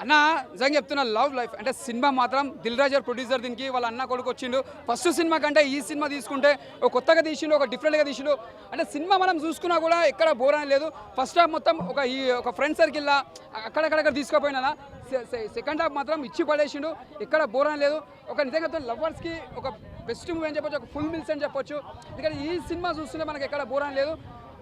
అన్న నిజంగా చెప్తున్నా లవ్ లైఫ్ అంటే సినిమా మాత్రం దిల్ రాజు గారు ప్రొడ్యూసర్ దీనికి వాళ్ళ అన్న కొడుకు వచ్చిండు ఫస్ట్ సినిమా కంటే ఈ సినిమా తీసుకుంటే ఒక కొత్తగా తీసిండు ఒక డిఫరెంట్గా తీసిండు అంటే సినిమా మనం చూసుకున్నా కూడా ఎక్కడ బోర్ అని లేదు ఫస్ట్ హాఫ్ మొత్తం ఒక ఫ్రెండ్ సర్కిల్లా అక్కడక్కడ తీసుకుపోయినా సెకండ్ హాఫ్ మాత్రం ఇచ్చి పడేసిండు ఎక్కడ బోర్ అని లేదు ఒక నిజంగా లవర్స్కి ఒక బెస్ట్ మూవీ అని చెప్పొచ్చు ఒక ఫుల్ మిల్స్ అని చెప్పొచ్చు ఎందుకంటే ఈ సినిమా చూస్తుంటే మనకి ఎక్కడ బోర్ అని లేదు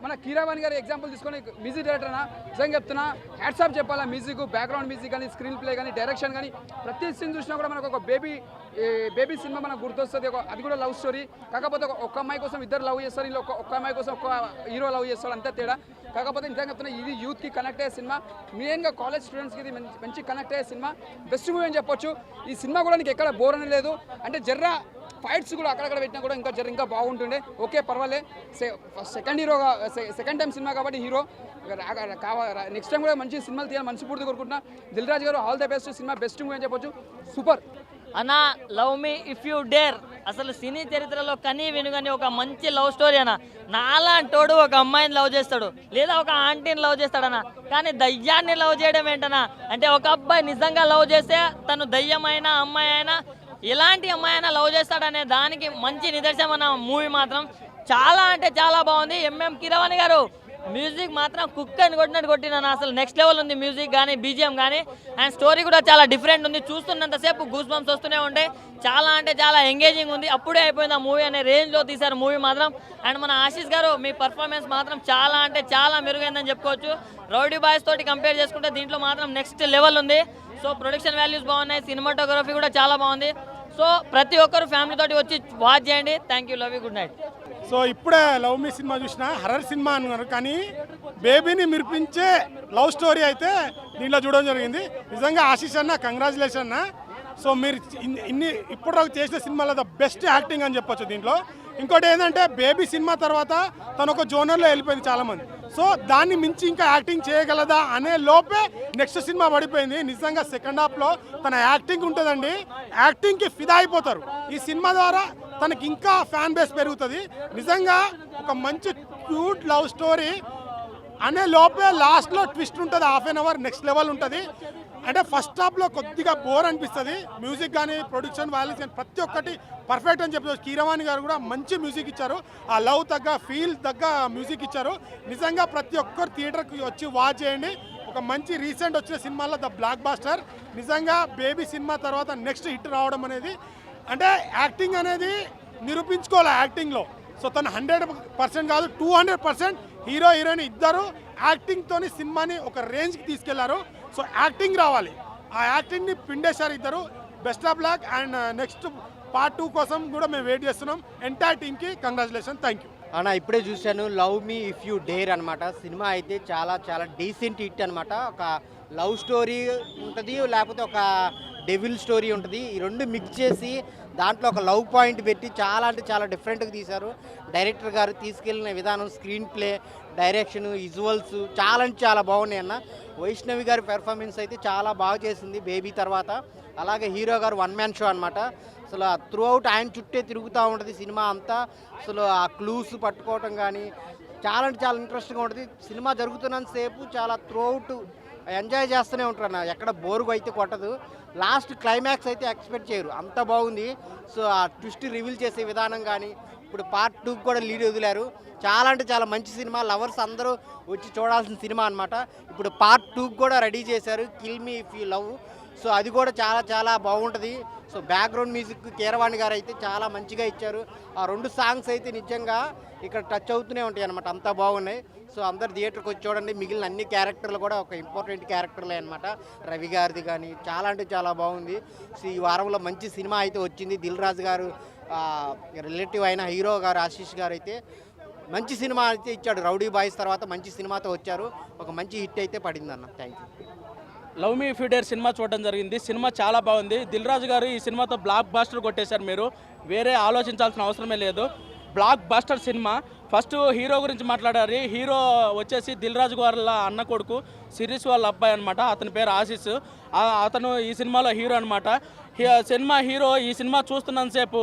మన కీరవాణి గారి ఎగ్జాంపుల్ తీసుకొని మ్యూజిక్ డైరెక్టర్ అన్న నిజంగా చెప్తున్నా హ్యాట్సాప్ చెప్పాలా మ్యూజిక్ బ్యాక్గ్రౌండ్ మ్యూజిక్ కానీ స్క్రీన్ ప్లే కానీ డైరెక్షన్ కానీ ప్రతి సీన్ చూసినా కూడా మనకు ఒక బేబీ సినిమా మనకు గుర్తొస్తుంది అది కూడా లవ్ స్టోరీ కాకపోతే ఒక అమ్మాయి కోసం ఇద్దరు లవ్ చేస్తారు ఇలా ఒక అమ్మాయి కోసం ఒక హీరో లవ్ చేస్తాడు అంతే తేడా కాకపోతే నిజంగా చెప్తున్నా ఇది యూత్కి కనెక్ట్ అయ్యే సినిమా మెయిన్గా కాలేజ్ స్టూడెంట్స్కి ఇది మంచి కనెక్ట్ అయ్యే సినిమా బెస్ట్ మూవీ అని చెప్పొచ్చు ఈ సినిమా కూడా నీకు ఎక్కడ బోర్ అని లేదు అంటే జర్రా ఫైట్స్ కూడా అక్కడక్కడ పెట్టినా కూడా ఇంకా బాగుంటుండే ఓకే పర్వాలే సెకండ్ టైం సినిమా కాబట్టి హీరో నెక్స్ట్ టైం కూడా మంచి సినిమాలు తీయాలి మంచి పూర్తి కోరుకుంటున్నా దిల్ రాజు గారు all the best cinema best movie అని చెప్పొచ్చు సూపర్ అన్న love me if you dare అసలు సినీ చరిత్రలో కనీ వినుగని ఒక మంచి లవ్ స్టోరీ అన్న నాలాంటోడు ఒక అమ్మాయిని లవ్ చేస్తాడు లేదా ఒక ఆంటీని లవ్ చేస్తాడన్న కానీ దయ్యాన్ని లవ్ చేయడం ఏంటన్నా అంటే ఒక అబ్బాయి నిజంగా లవ్ చేస్తే తను దయ్యమైనా అమ్మాయి అయినా ఎలాంటి అమ్మాయి అయినా లవ్ చేస్తాడనే దానికి మంచి నిదర్శనం అన్న మూవీ మాత్రం చాలా అంటే చాలా బాగుంది కీరవాణి గారు మ్యూజిక్ మాత్రం కుక్ అని కొట్టినట్టు కొట్టినా అసలు నెక్స్ట్ లెవెల్ ఉంది మ్యూజిక్ కానీ బీజిఎం కానీ అండ్ స్టోరీ కూడా చాలా డిఫరెంట్ ఉంది చూస్తున్నంతసేపు గూస్ బంప్స్ వస్తూనే ఉంటాయి చాలా అంటే చాలా ఎంగేజింగ్ ఉంది అప్పుడే అయిపోయింది ఆ మూవీ అనే రేంజ్లో తీశారు మూవీ మాత్రం అండ్ మన ఆశీష్ గారు మీ పర్ఫార్మెన్స్ మాత్రం చాలా అంటే చాలా మెరుగైందని చెప్పుకోవచ్చు రౌడీ బాయ్స్ తోటి కంపేర్ చేసుకుంటే దీంట్లో మాత్రం నెక్స్ట్ లెవెల్ ఉంది సో ప్రొడక్షన్ వాల్యూస్ బాగున్నాయి సినిమాటోగ్రఫీ కూడా చాలా బాగుంది సో ప్రతి ఒక్కరు ఫ్యామిలీ తోటి వచ్చి వాచ్ చేయండి thank you love you good night so ఇప్పుడే లవ్ మీ సినిమా చూసిన హర్రర్ సినిమా అన్నారు కానీ బేబీని మిరిపించే లవ్ స్టోరీ అయితే దీంట్లో చూడడం జరిగింది నిజంగా ఆశీష్ అన్న కంగ్రాచులేషన్ అన్న సో మీరు ఇప్పుడు చేసిన సినిమాలో ద బెస్ట్ యాక్టింగ్ అని చెప్పొచ్చు దీంట్లో ఇంకోటి ఏంటంటే బేబీ సినిమా తర్వాత తను ఒక జోనర్లో వెళ్ళిపోయింది చాలామంది సో దాన్ని మించి ఇంకా యాక్టింగ్ చేయగలదా అనే లోపే నెక్స్ట్ సినిమా పడిపోయింది నిజంగా సెకండ్ హాఫ్లో తన యాక్టింగ్ ఉంటుందండి యాక్టింగ్కి ఫిదా అయిపోతారు ఈ సినిమా ద్వారా తనకి ఇంకా ఫ్యాన్ బేస్ పెరుగుతుంది నిజంగా ఒక మంచి క్యూట్ లవ్ స్టోరీ అనే లోపే లాస్ట్లో ట్విస్ట్ ఉంటుంది half an our next level ఉంటుంది అంటే ఫస్ట్ హాఫ్లో కొద్దిగా బోర్ అనిపిస్తుంది మ్యూజిక్ కానీ ప్రొడక్షన్ వాల్యూస్ కానీ ప్రతి ఒక్కటి పర్ఫెక్ట్ అని చెప్పి కీరవాణి గారు కూడా మంచి మ్యూజిక్ ఇచ్చారు ఆ లవ్ తగ్గ ఫీల్ తగ్గ మ్యూజిక్ ఇచ్చారు నిజంగా ప్రతి ఒక్కరు థియేటర్కి వచ్చి వాచ్ చేయండి ఒక మంచి రీసెంట్ వచ్చిన సినిమాలో ద బ్లాక్ బాస్టర్ నిజంగా బేబీ సినిమా తర్వాత నెక్స్ట్ హిట్ రావడం అనేది అంటే యాక్టింగ్ అనేది నిరూపించుకోవాలి యాక్టింగ్లో సో తను 100% కాదు 200% హీరో హీరోయిన్ ఇద్దరు యాక్టింగ్తోని సినిమాని ఒక రేంజ్కి తీసుకెళ్లారు సో యాక్టింగ్ రావాలి ఆ యాక్టింగ్ని పిండేశారు ఇద్దరు best of luck and next part 2 కోసం కూడా మేము వెయిట్ చేస్తున్నాం ఎంటైర్ టీమ్కి కంగ్రాచులేషన్ థ్యాంక్ యూ అన్న ఇప్పుడే చూశాను love me if you dare అనమాట సినిమా అయితే చాలా చాలా డీసెంట్ హిట్ అనమాట ఒక లవ్ స్టోరీ ఉంటుంది లేకపోతే ఒక డెవిల్ స్టోరీ ఉంటుంది ఈ రెండు మిక్స్ చేసి దాంట్లో ఒక లవ్ పాయింట్ పెట్టి చాలా అంటే చాలా డిఫరెంట్గా తీశారు డైరెక్టర్ గారు తీసుకెళ్ళిన విధానం స్క్రీన్ ప్లే డైరెక్షన్ విజువల్స్ చాలా అంటే చాలా బాగున్నాయి అన్న వైష్ణవి గారి పెర్ఫార్మెన్స్ అయితే చాలా బాగా చేసింది బేబీ తర్వాత అలాగే హీరో గారు వన్ మ్యాన్ షో అనమాట అసలు త్రూ అవుట్ ఆయన చుట్టే తిరుగుతూ ఉంటుంది సినిమా అంతా అసలు ఆ క్లూస్ పట్టుకోవటం కానీ చాలా అంటే చాలా ఇంట్రెస్టింగ్గా ఉంటుంది సినిమా జరుగుతున్నంతసేపు చాలా త్రూ అవుట్ ఎంజాయ్ చేస్తూనే ఉంటారు అన్న ఎక్కడ బోరుగా అయితే కొట్టదు లాస్ట్ క్లైమాక్స్ అయితే ఎక్స్పెక్ట్ చేయరు అంత బాగుంది సో ఆ ట్విస్ట్ రివీల్ చేసే విధానం కానీ ఇప్పుడు పార్ట్ 2 కూడా లీడ్ వదిలారు చాలా అంటే చాలా మంచి సినిమా లవర్స్ అందరూ వచ్చి చూడాల్సిన సినిమా అనమాట ఇప్పుడు పార్ట్ 2 కూడా రెడీ చేశారు kill me if you love so అది కూడా చాలా చాలా బాగుంటుంది సో బ్యాక్గ్రౌండ్ మ్యూజిక్ కీరవాణి గారు అయితే చాలా మంచిగా ఇచ్చారు ఆ 2 సాంగ్స్ అయితే నిజంగా ఇక్కడ టచ్ అవుతూనే ఉంటాయి అనమాట అంతా బాగున్నాయి సో అందరు థియేటర్కి వచ్చి చూడండి మిగిలిన అన్ని క్యారెక్టర్లు కూడా ఒక ఇంపార్టెంట్ క్యారెక్టర్లే అనమాట రవి గారిది కానీ చాలా అంటే చాలా బాగుంది సో ఈ వారంలో మంచి సినిమా అయితే వచ్చింది దిల్ రాజు గారు రిలేటివ్ అయిన హీరో గారు ఆశీష్ గారు అయితే మంచి సినిమా అయితే ఇచ్చాడు రౌడీ బాయ్స్ తర్వాత మంచి సినిమాతో వచ్చారు ఒక మంచి హిట్ అయితే పడింది అన్న thank you love me if you dare cinema చూడడం జరిగింది సినిమా చాలా బాగుంది దిల్ రాజు గారు ఈ సినిమాతో బ్లాక్ బాస్టర్ కొట్టేశారు మీరు వేరే ఆలోచించాల్సిన అవసరమే లేదు blockbuster cinema first hero గురించి మాట్లాడారు హీరో వచ్చేసి దిల్ రాజు గారి అన్న కొడుకు సిరీస్ వాళ్ళ అబ్బాయి అనమాట అతని పేరు ఆశీష్ అతను ఈ సినిమాలో హీరో అనమాట సినిమా హీరో ఈ సినిమా చూస్తున్నంతసేపు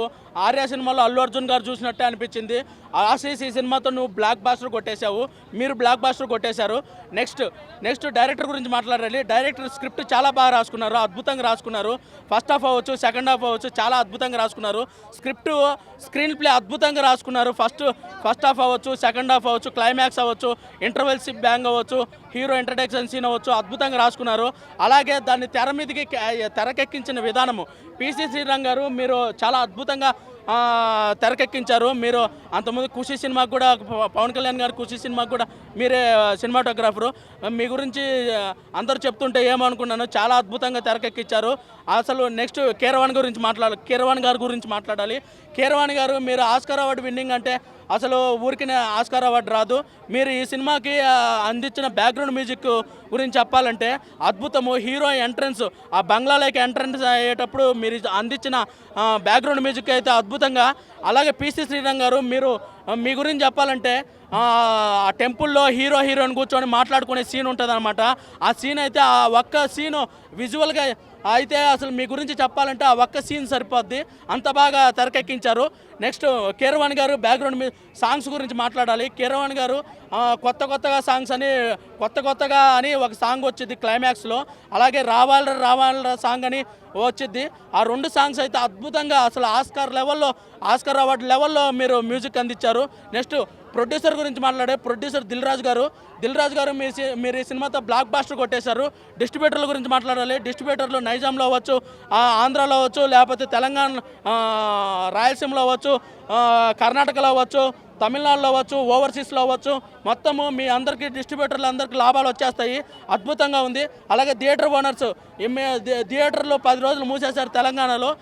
ఆర్య సినిమాలో అల్లు అర్జున్ గారు చూసినట్టే అనిపించింది. ఆశీస్ ఈ సినిమాతో నువ్వు బ్లాక్ బాస్టర్ కొట్టేశావు, మీరు బ్లాక్ బాస్టర్ కొట్టేశారు. నెక్స్ట్ డైరెక్టర్ గురించి మాట్లాడాలి. డైరెక్టర్ స్క్రిప్ట్ చాలా బాగా రాసుకున్నారు, అద్భుతంగా రాసుకున్నారు. ఫస్ట్ హాఫ్ అవ్వచ్చు, సెకండ్ హాఫ్ అవ్వచ్చు, చాలా అద్భుతంగా రాసుకున్నారు. స్క్రీన్ ప్లే అద్భుతంగా రాసుకున్నారు. ఫస్ట్ హాఫ్ అవ్వచ్చు, సెకండ్ హాఫ్ అవ్వచ్చు, క్లైమాక్స్ అవ్వచ్చు, ఇంటర్వెల్ సిప్ బ్యాంగ్ అవ్వచ్చు, హీరో ఇంట్రడక్షన్ సీన్ అవ్వచ్చు, అద్భుతంగా రాసుకున్నారు. అలాగే దాన్ని తెరకెక్కించిన విధానము పిసి శ్రీరామ్ గారు మీరు చాలా అద్భుతంగా తెరకెక్కించారు. మీరు అంతకుముందు ఖుషి సినిమాకు కూడా, పవన్ కళ్యాణ్ గారు ఖుషి సినిమాకు కూడా మీరే సినిమాటోగ్రాఫరు. మీ గురించి అందరూ చెప్తుంటే ఏమనుకున్నాను, చాలా అద్భుతంగా తెరకెక్కించారు. అసలు నెక్స్ట్ కీరవాణి గారి గురించి మాట్లాడాలి. కీరవాణి గారు మీరు ఆస్కార్ అవార్డు విన్నింగ్ అంటే అసలు ఊరికి ఆస్కార్ అవార్డు రాదు. మీరు ఈ సినిమాకి అందించిన బ్యాక్గ్రౌండ్ మ్యూజిక్ గురించి చెప్పాలంటే అద్భుతము. హీరో ఎంట్రన్స్, ఆ బంగ్లాలోకి ఎంట్రన్స్ అయ్యేటప్పుడు మీరు అందించిన బ్యాక్గ్రౌండ్ మ్యూజిక్ అయితే అద్భుతంగా. అలాగే పిసి శ్రీరామ్ గారు మీరు మీ గురించి చెప్పాలంటే ఆ టెంపుల్లో హీరోయిన్ కూర్చొని మాట్లాడుకునే సీన్ ఉంటుంది అనమాట. ఆ సీన్ అయితే ఆ ఒక్క సీను విజువల్గా అయితే అసలు మీ గురించి చెప్పాలంటే ఆ ఒక్క సీన్ సరిపోద్ది, అంత బాగా తెరకెక్కించారు. నెక్స్ట్ కీరవాణి గారు బ్యాక్గ్రౌండ్ సాంగ్స్ గురించి మాట్లాడాలి. కీరవాణి గారు కొత్తగా సాంగ్స్ కొత్తగా అని ఒక సాంగ్ వచ్చింది క్లైమాక్స్లో. అలాగే రావాలరా సాంగ్ అని వచ్చింది. ఆ రెండు సాంగ్స్ అయితే అద్భుతంగా అసలు ఆస్కార్ అవార్డు లెవెల్లో మీరు మ్యూజిక్ అందించారు. నెక్స్ట్ ప్రొడ్యూసర్ గురించి మాట్లాడే ప్రొడ్యూసర్ దిల్ రాజు గారు మీరు ఈ సినిమాతో బ్లాక్ బాస్టర్ కొట్టేశారు. డిస్ట్రిబ్యూటర్ల గురించి మాట్లాడాలి. డిస్ట్రిబ్యూటర్లు నైజాంలో అవ్వచ్చు, ఆంధ్రాలో అవ్వచ్చు, లేకపోతే తెలంగాణ రాయలసీమలో అవ్వచ్చు, కర్ణాటకలో అవ్వచ్చు, తమిళనాడులో అవ్వచ్చు, ఓవర్సీస్లో అవ్వచ్చు, మొత్తము మీ అందరికీ డిస్ట్రిబ్యూటర్లు అందరికీ లాభాలు వచ్చేస్తాయి. అద్భుతంగా ఉంది. అలాగే థియేటర్ ఓనర్స్ థియేటర్లు 10 రోజులు మూసేశారు తెలంగాణలో.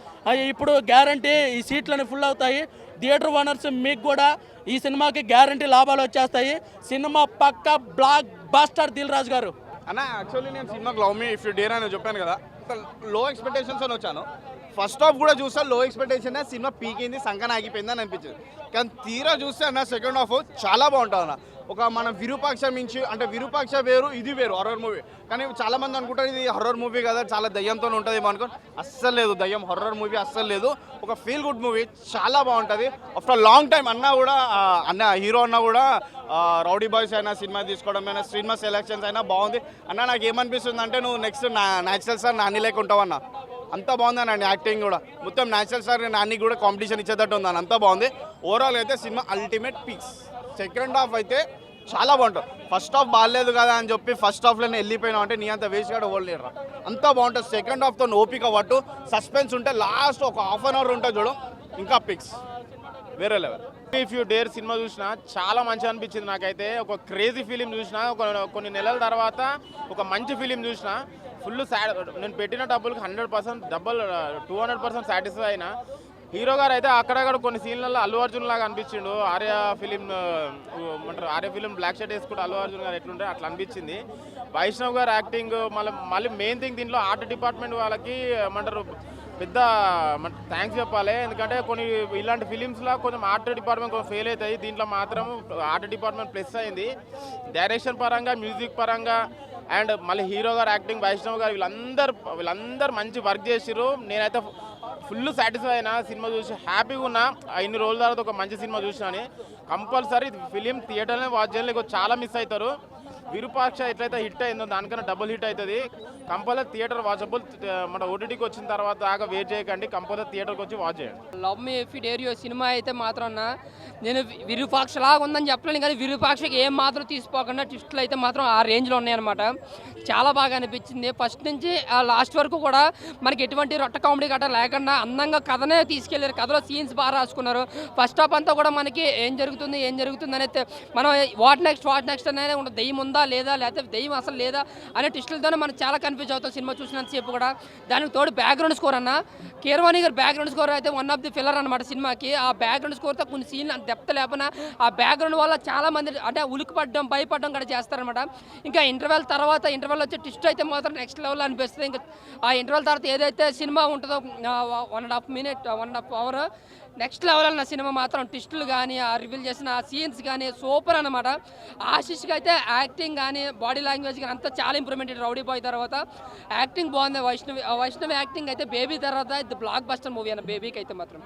ఇప్పుడు గ్యారంటీ ఈ సీట్లని ఫుల్ అవుతాయి. థియేటర్ ఓనర్స్ మీకు కూడా ఈ సినిమాకి గ్యారంటీ లాభాలు వచ్చేస్తాయి. సినిమా పక్క బ్లాక్ బాస్టర్ దిల్ రాజు గారు. అన్న యాక్చువల్లీ నేను సినిమాకి love me if you dare అని చెప్పాను కదా, లో ఎక్స్పెక్టేషన్స్ అని వచ్చాను. ఫస్ట్ హాఫ్ కూడా చూస్తే లో ఎక్స్పెక్టేషన్, సినిమా పీకింది, సంకన ఆగిపోయింది అని అనిపించింది. కానీ తీరా చూస్తే అన్న సెకండ్ హాఫ్ చాలా బాగుంటుంది అన్న. ఒక మన విరూపాక్ష మించి, అంటే విరూపాక్ష వేరు ఇది వేరు హారర్ మూవీ. కానీ చాలామంది అనుకుంటారు ఇది హారర్ మూవీ కదా, చాలా దయ్యంతో ఉంటుందేమో అనుకోని, అస్సలు లేదు. దయ్యం హారర్ మూవీ అస్సలు లేదు. ఒక ఫీల్ గుడ్ మూవీ, చాలా బాగుంటుంది. ఆఫ్టర్ లాంగ్ టైం హీరో అన్న కూడా రౌడీ బాయ్స్ అయినా సినిమా తీసుకోవడం అయినా, సినిమా సెలెక్షన్స్ అయినా బాగుంది అన్న. నాకు ఏమనిపిస్తుంది అంటే నువ్వు నెక్స్ట్ న్యాచురల్ స్టార్ నాని లేక ఉంటావన్న. అంత బాగుందన్న యాక్టింగ్ కూడా. మొత్తం న్యాచురల్ స్టార్ నాని కూడా కాంపిటీషన్ ఇచ్చేటట్టు ఉందని, అంత బాగుంది. ఓవరాల్ అయితే cinema ultimate peaks. Second half అయితే చాలా బాగుంటుంది. ఫస్ట్ హాఫ్ బాగాలేదు కదా అని చెప్పి ఫస్ట్ హాఫ్లోనే వెళ్ళిపోయినావు అంటే నీ అంత వేస్ట్ కూడా ఓడలేరు. అంతా బాగుంటుంది. సెకండ్ హాఫ్తో ఓపిక పట్టు, సస్పెన్స్ ఉంటే లాస్ట్ ఒక హాఫ్ అన్ అవర్ ఉంటుంది చూడు, ఇంకా పిక్స్ వేరే level. If you dare cinema చూసినా చాలా మంచిగా అనిపించింది నాకైతే. ఒక క్రేజీ ఫిలిం చూసినా, కొన్ని నెలల తర్వాత ఒక మంచి ఫిలిం చూసినా ఫుల్ నేను పెట్టిన డబ్బులకి 100% 200% సాటిస్ఫై అయినా. హీరో గారు అయితే అక్కడక్కడ కొన్ని సీన్లలో అల్లు అర్జున్ లాగా అనిపించిండు. ఆర్య ఫిలిం బ్లాక్ షర్ట్ వేసుకుంటే అల్లు అర్జున్ గారు ఎట్లుంటే అట్లా అనిపించింది. వైష్ణవ్ గారు యాక్టింగ్, మళ్ళీ మెయిన్ థింగ్ దీంట్లో ఆర్ట్ డిపార్ట్మెంట్ వాళ్ళకి పెద్ద థ్యాంక్స్ చెప్పాలి. ఎందుకంటే కొన్ని ఇలాంటి ఫిలిమ్స్లో కొంచెం ఆర్ట్ డిపార్ట్మెంట్ కొంచెం ఫెయిల్ అవుతాయి. దీంట్లో మాత్రం ఆర్ట్ డిపార్ట్మెంట్ ప్లస్ అయింది. డైరెక్షన్ పరంగా, మ్యూజిక్ పరంగా, అండ్ మళ్ళీ హీరో గారు యాక్టింగ్, వైష్ణవ్ గారు వీళ్ళందరూ మంచి వర్క్ చేసిర్రు. నేనైతే ఫుల్ సాటిస్ఫై అయినా సినిమా చూసి, హ్యాపీగా ఉన్నా. ఇన్ని రోజుల తర్వాత ఒక మంచి సినిమా చూసినా అని. కంపల్సరీ ఫిలిం థియేటర్లోనే వాచ్ చేయాలి. చాలా మిస్ అవుతారు. విరూపాక్ష ఎట్లయితే హిట్ అయిందో దానికన్నా డబుల్ హిట్ అవుతుంది. Compulsory theatre watchable. మన ఓటీటీకి వచ్చిన తర్వాత దాకా వెయిట్ చేయకండి, కంపల్సరీ థియేటర్కి వచ్చి వాచ్ చేయండి. Love me if you dare you cinema అయితే మాత్రం నేను విరూపాక్షలాగా ఉందని చెప్పలేను, కానీ విరూపాక్షకి ఏం మాత్రం తీసిపోకుండా ట్విస్టులు అయితే మాత్రం ఆ రేంజ్లో ఉన్నాయన్నమాట. చాలా బాగా అనిపించింది. ఫస్ట్ నుంచి లాస్ట్ వరకు కూడా మనకి ఎటువంటి రొట్ట కామెడీ గట్రా లేకుండా అందంగా కథనే తీసుకెళ్లారు. కథలో సీన్స్ బాగా రాసుకున్నారు. ఫస్ట్ హాఫ్ అంతా కూడా మనకి ఏం జరుగుతుంది అనేది మనం వాట్ నెక్స్ట్ అనేది ఉంటుంది. దెయ్యం ఉందా లేదా, లేకపోతే దెయ్యం అసలు లేదా అనే ట్విస్టులతోనే మనం చాలా కన్ఫ్యూజ్ అవుతాం సినిమా చూసినంతసేపు కూడా. దానికి తోడు బ్యాక్గ్రౌండ్ స్కోర్ అన్న, కీరవాణి గారు బ్యాక్గ్రౌండ్ స్కోర్ అయితే వన్ ఆఫ్ ది ఫిల్లర్ అనమాట సినిమాకి. ఆ బ్యాక్గ్రౌండ్ స్కోర్తో కొన్ని సీన్లు అంత డెప్త్ లేకపోయినా ఆ బ్యాక్గ్రౌండ్ వల్ల చాలా మంది అంటే ఉలికిపడడం, భయపడడం కూడా చేస్తారనమాట. ఇంకా ఇంటర్వెల్ వచ్చే ట్విస్ట్ అయితే మాత్రం నెక్స్ట్ లెవెల్ అనిపిస్తుంది. ఇంకా ఆ ఇంటర్వెల్ తర్వాత ఏదైతే సినిమా ఉంటుందో 1.5 minute 1.5 hour నెక్స్ట్ లెవెల్ అన్న సినిమా మాత్రం ట్విస్టులు కానీ ఆ రివీల్ చేసిన ఆ సీన్స్ కానీ సూపర్ అన్నమాట. ఆశిష్కి అయితే యాక్టింగ్ కానీ బాడీ లాంగ్వేజ్ కానీ అంతా చాలా ఇంప్రూవ్మెంట్. రౌడీ బాయ్ తర్వాత యాక్టింగ్ బాగుంది. వైష్ణవి యాక్టింగ్ అయితే బేబీ తర్వాత ఇది బ్లాక్ బస్టర్ మూవీ అన్న బేబీకి అయితే మాత్రం.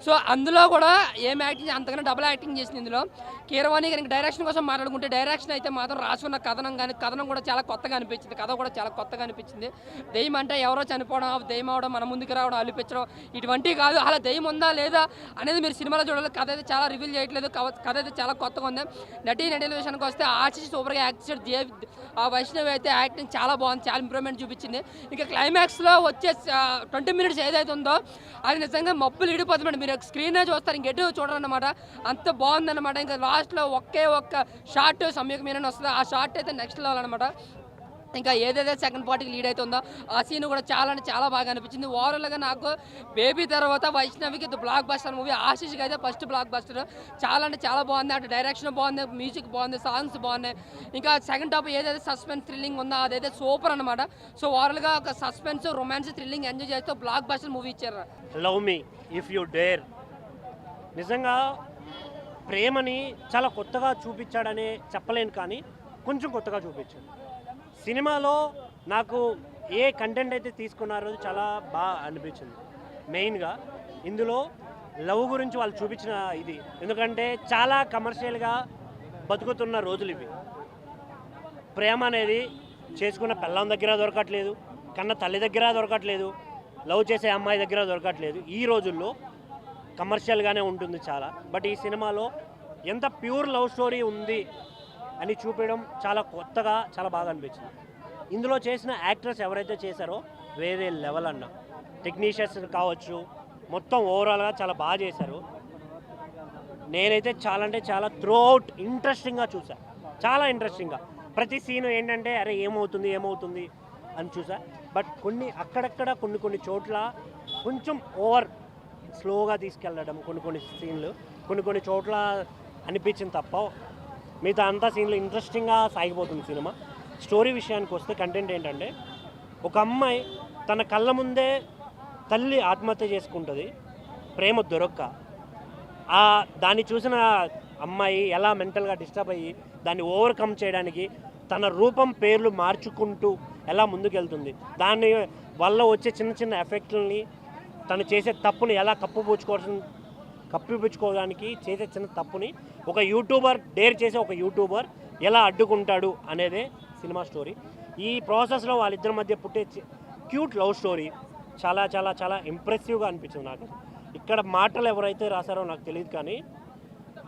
సో అందులో కూడా ఏం యాక్టింగ్ అంతకన్నా డబుల్ యాక్టింగ్ చేసింది ఇందులో. కీరవాణి కానీ డైరెక్షన్ కోసం మాట్లాడుకుంటే డైరెక్షన్ అయితే మాత్రం రాసుకున్న కథనం కూడా చాలా కొత్తగా అనిపించింది. కథ కూడా చాలా కొత్తగా అనిపించింది. దెయ్యం అంటే ఎవరో చనిపోవడం, దెయ్యం అవడం, మన ముందుకు రావడం, అలిపించడం ఇటువంటివి కాదు. అలా దెయ్యం ఉందా లేదా అనేది మీరు సినిమాలో చూడాలి. కథ అయితే చాలా రివీల్ చేయట్లేదు. కథ అయితే చాలా కొత్తగా ఉంది. నటీల విషయానికి వస్తే ఆశిష్ సూపర్గా యాక్ట్ చేశాడు. ఆ వైష్ణవి అయితే యాక్టింగ్ చాలా బాగుంది, చాలా ఇంప్రూవ్మెంట్ చూపించింది. ఇంకా క్లైమాక్స్లో వచ్చే 20 మినిట్స్ ఏదైతే ఉందో అది నిజంగా మబ్బులు ఇడిపోతుంది. మీరు స్క్రీనే చూస్తారు, ఇంకెటు చూడరన్నమాట. అంత బాగుందన్నమాట. ఇంకా లాస్ట్లో ఒక్క షార్ట్ సమ్యక్ మీనని వస్తుంది. ఆ షార్ట్ అయితే నెక్స్ట్ లెవెల్ అనమాట. ఇంకా ఏదైతే సెకండ్ పార్టీకి లీడ్ అవుతుందో ఆ సీన్ కూడా చాలా అంటే చాలా బాగా అనిపించింది. ఓవరాల్గా నాకు బేబీ తర్వాత వైష్ణవికి బ్లాక్ బస్టర్ మూవీ, ఆశిష్కి అయితే ఫస్ట్ బ్లాక్ బస్టర్. చాలా అంటే చాలా బాగుంది. అటు డైరెక్షన్ బాగుంది, మ్యూజిక్ బాగుంది, సాంగ్స్ బాగున్నాయి. ఇంకా సెకండ్ హాఫ్ ఏదైతే సస్పెన్స్ థ్రిల్లింగ్ ఉందో అదైతే సూపర్ అనమాట. సో ఓవరాల్గా ఒక సస్పెన్స్, రొమాన్స్, థ్రిల్లింగ్ ఎంజాయ్ చేస్తూ బ్లాక్ బస్టర్ మూవీ ఇచ్చారు. Love me if you dare. నిజంగా ప్రేమని చాలా కొత్తగా చూపించాడనే చెప్పలేను, కానీ కొంచెం కొత్తగా చూపించాడు. సినిమాలో నాకు ఏ కంటెంట్ అయితే తీసుకున్నారో చాలా బాగా అనిపించింది. మెయిన్గా ఇందులో లవ్ గురించి వాళ్ళు చూపించిన ఇది, ఎందుకంటే చాలా కమర్షియల్గా బతుకుతున్న రోజులు ఇవి. ప్రేమ అనేది చేసుకున్న పిల్లం దగ్గర దొరకట్లేదు, కన్న తల్లి దగ్గర దొరకట్లేదు, లవ్ చేసే అమ్మాయి దగ్గర దొరకట్లేదు. ఈ రోజుల్లో కమర్షియల్గానే ఉంటుంది చాలా. బట్ ఈ సినిమాలో ఎంత ప్యూర్ లవ్ స్టోరీ ఉంది అని చూపించడం చాలా కొత్తగా చాలా బాగా అనిపించింది. ఇందులో చేసిన యాక్టర్స్ ఎవరైతే చేశారో వేరే లెవెల్ అన్న. టెక్నీషియన్స్ కావచ్చు, మొత్తం ఓవరాల్గా చాలా బాగా చేశారు. నేనైతే చాలా అంటే చాలా త్రూ అవుట్ ఇంట్రెస్టింగ్గా చూసాను, చాలా ఇంట్రెస్టింగ్గా. ప్రతి సీన్ ఏంటంటే అరే ఏమవుతుంది అని చూసా. బట్ అక్కడక్కడ కొన్ని చోట్ల కొంచెం ఓవర్ స్లోగా తీసుకెళ్ళడం, కొన్ని సీన్లు కొన్ని చోట్ల అనిపించింది తప్ప మిగతా అంతా సీన్లు ఇంట్రెస్టింగ్గా సాగిపోతుంది సినిమా. స్టోరీ విషయానికి వస్తే కంటెంట్ ఏంటంటే, ఒక అమ్మాయి తన కళ్ళ ముందే తల్లి ఆత్మహత్య చేసుకుంటుంది ప్రేమ దొరక్క. దాన్ని చూసిన అమ్మాయి ఎలా మెంటల్గా డిస్టర్బ్ అయ్యి దాన్ని ఓవర్కమ్ చేయడానికి తన రూపం పేర్లు మార్చుకుంటూ ఎలా ముందుకెళ్తుంది, దాని వల్ల వచ్చే చిన్న ఎఫెక్ట్లని, తను చేసే తప్పుని ఎలా కప్పిపుచ్చుకోవడానికి చేసే చిన్న తప్పుని ఒక యూట్యూబర్ డేర్ చేసే ఒక యూట్యూబర్ ఎలా అడ్డుకుంటాడు అనేదే సినిమా స్టోరీ. ఈ ప్రాసెస్లో వాళ్ళిద్దరి మధ్య పుట్టే క్యూట్ లవ్ స్టోరీ చాలా చాలా చాలా ఇంప్రెసివ్గా అనిపించింది నాకు. ఇక్కడ మాటలు ఎవరైతే రాశారో నాకు తెలియదు, కానీ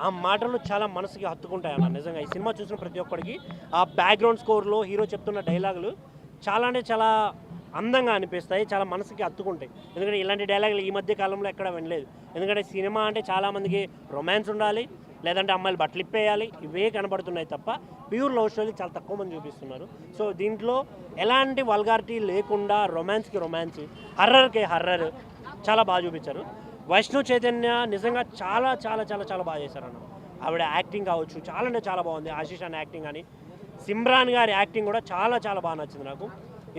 ఆ మాటలు చాలా మనసుకి హత్తుకుంటాయి అన్న. నిజంగా ఈ సినిమా చూసిన ప్రతి ఒక్కడికి ఆ బ్యాక్గ్రౌండ్ స్కోర్లో హీరో చెప్తున్న డైలాగులు చాలా అంటే చాలా అందంగా అనిపిస్తాయి, చాలా మనసుకి హత్తుకుంటాయి. ఎందుకంటే ఇలాంటి డైలాగులు ఈ మధ్య కాలంలో ఎక్కడ వినలేదు. ఎందుకంటే సినిమా అంటే చాలామందికి రొమాన్స్ ఉండాలి, లేదంటే అమ్మాయిలు బట్టలు ఇప్పేయాలి, ఇవే కనబడుతున్నాయి తప్ప ప్యూర్ లవ్ స్టోరీ చాలా తక్కువ మంది చూపిస్తున్నారు. సో దీంట్లో ఎలాంటి వల్గారిటీ లేకుండా రొమాన్స్కి రొమాన్స్, హర్రర్కి హర్రర్ చాలా బాగా చూపించారు. వైష్ణవ్ చైతన్య నిజంగా చాలా చాలా చాలా చాలా బాగా చేశారన్న. ఆవిడ యాక్టింగ్ కావచ్చు చాలా అంటే చాలా బాగుంది. ఆశీష్ అన్న యాక్టింగ్ కానీ, సిమ్రాన్ గారి యాక్టింగ్ కూడా చాలా చాలా బాగా నచ్చింది నాకు.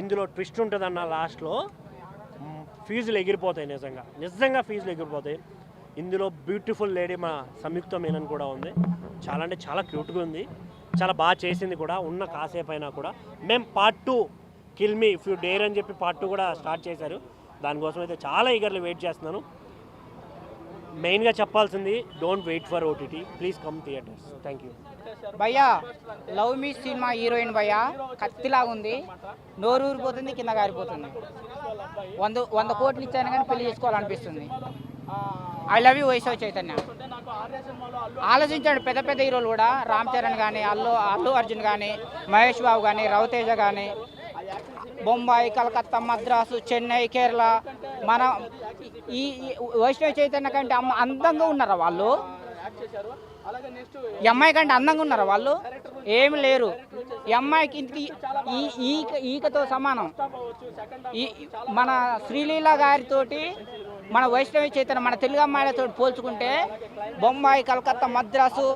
ఇందులో ట్విస్ట్ ఉంటుందన్న, లాస్ట్లో ఫీజులు ఎగిరిపోతాయి, నిజంగా ఫీజులు ఎగిరిపోతాయి. ఇందులో బ్యూటిఫుల్ లేడీ మా సంయుక్త మీనన్ కూడా ఉంది. చాలా అంటే చాలా క్యూట్గా ఉంది, చాలా బాగా చేసింది కూడా. ఉన్న కాసేపు అయినా కూడా మేము part 2 kill me if you dare అని చెప్పి పార్ట్ 2 కూడా స్టార్ట్ చేశారు. దానికోసం అయితే చాలా ఈగర్లీ వెయిట్ చేస్తున్నాను. మెయిన్గా చెప్పాల్సింది, don't wait for OTT, please come theatres. Thank you. భయ్యా, లవ్ మీ సినిమా హీరోయిన్ భయ్యా కత్తిలాగా ఉంది, నోరు ఊరిపోతుంది, కింద గారిపోతుంది. 100 కోట్లు ఇచ్చాను కానీ పెళ్లి చేసుకోవాలనిపిస్తుంది. I love you Vaishnav Chaitanya. ఆలోచించండి, పెద్ద పెద్ద హీరోలు కూడా, రామ్ చరణ్ కానీ, అల్లు అర్జున్ కానీ, మహేష్ బాబు కానీ, రవితేజ కానీ, బొంబాయి, కలకత్తా, మద్రాసు, చెన్నై, కేరళ, మన ఈ వైష్ణవ్ చైతన్య కంటే అందంగా ఉన్నారా వాళ్ళు? ఈ అమ్మాయి కంటే అందంగా ఉన్నారా వాళ్ళు? ఏమి లేరు. ఈ అమ్మాయికి ఈకతో సమానం. మన శ్రీలీల గారితోటి మన వైష్ణవి చైతన్య మన తెలుగు అమ్మాయిలతో పోల్చుకుంటే బొంబాయి, కలకత్తా, మద్రాసు,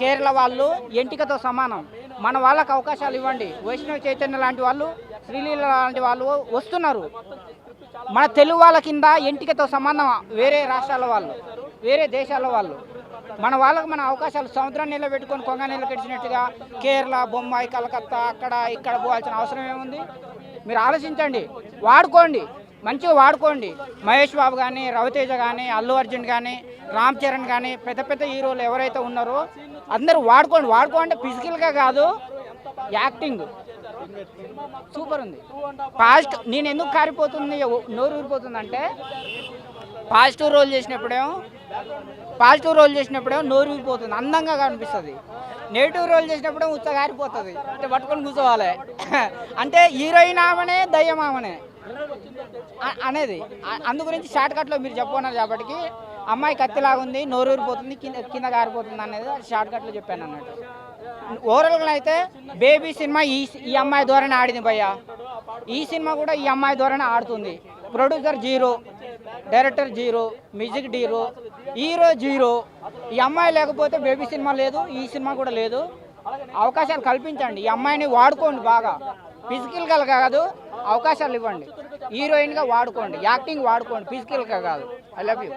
కేరళ వాళ్ళు ఎంటికతో సమానం. మన వాళ్ళకి అవకాశాలు ఇవ్వండి. వైష్ణవి చైతన్య లాంటి వాళ్ళు, శ్రీలీల లాంటి వాళ్ళు వస్తున్నారు. మన తెలుగు వాళ్ళ కింద ఎంటికతో సమానం వేరే రాష్ట్రాల వాళ్ళు. వేరే దేశాల వాళ్ళు. మన వాళ్ళకు మన అవకాశాలు సముద్రం నీళ్ళు పెట్టుకొని కొంగ నీళ్ళు కడిచినట్టుగా కేరళ, బొంబాయి, కలకత్తా అక్కడ ఇక్కడ పోవాల్సిన అవసరం ఏముంది? మీరు ఆలోచించండి, వాడుకోండి, మంచిగా వాడుకోండి. మహేష్ బాబు కానీ, రవితేజ కానీ, అల్లు అర్జున్ కానీ, రామ్ చరణ్ కానీ, పెద్ద పెద్ద హీరోలు ఎవరైతే ఉన్నారో అందరూ వాడుకోండి. వాడుకోండి ఫిజికల్గా కాదు, యాక్టింగ్ సూపర్ ఉంది. నేను ఎందుకు కారిపోతుంది, నోరు ఊరిపోతుంది అంటే పాజిటివ్ రోల్ చేసినప్పుడేమో నోరు ఊరిపోతుంది, అందంగా కనిపిస్తుంది. నెగిటివ్ రోల్ చేసినప్పుడేమో ఉత్తగా ఆరిపోతుంది, అంటే పట్టుకొని కూర్చోవాలి. అంటే హీరోయిన్ ఆమెనే, దయ్యం ఆమెనే అనేది. అందు గురించి షార్ట్ కట్లో మీరు చెప్పుకున్నారు కాబట్టి అమ్మాయి కత్తిలాగా ఉంది, నోరు ఊరిపోతుంది, కింద కారిపోతుంది అనేది షార్ట్ కట్లో చెప్పాను అన్నట్టు. ఓవరాల్గా అయితే బేబీ సినిమా ఈ అమ్మాయి ద్వారానే ఆడింది భయ్య. ఈ సినిమా కూడా ఈ అమ్మాయి ద్వారానే ఆడుతుంది. Producer zero, director zero, music hero zero. ఈ అమ్మాయి లేకపోతే బేబీ సినిమా లేదు, ఈ సినిమా కూడా లేదు. అవకాశాలు కల్పించండి, ఈ అమ్మాయిని వాడుకోండి బాగా. ఫిజికల్గా కాదు, అవకాశాలు ఇవ్వండి. హీరోయిన్గా వాడుకోండి, యాక్టింగ్ వాడుకోండి, ఫిజికల్గా కాదు. I love you.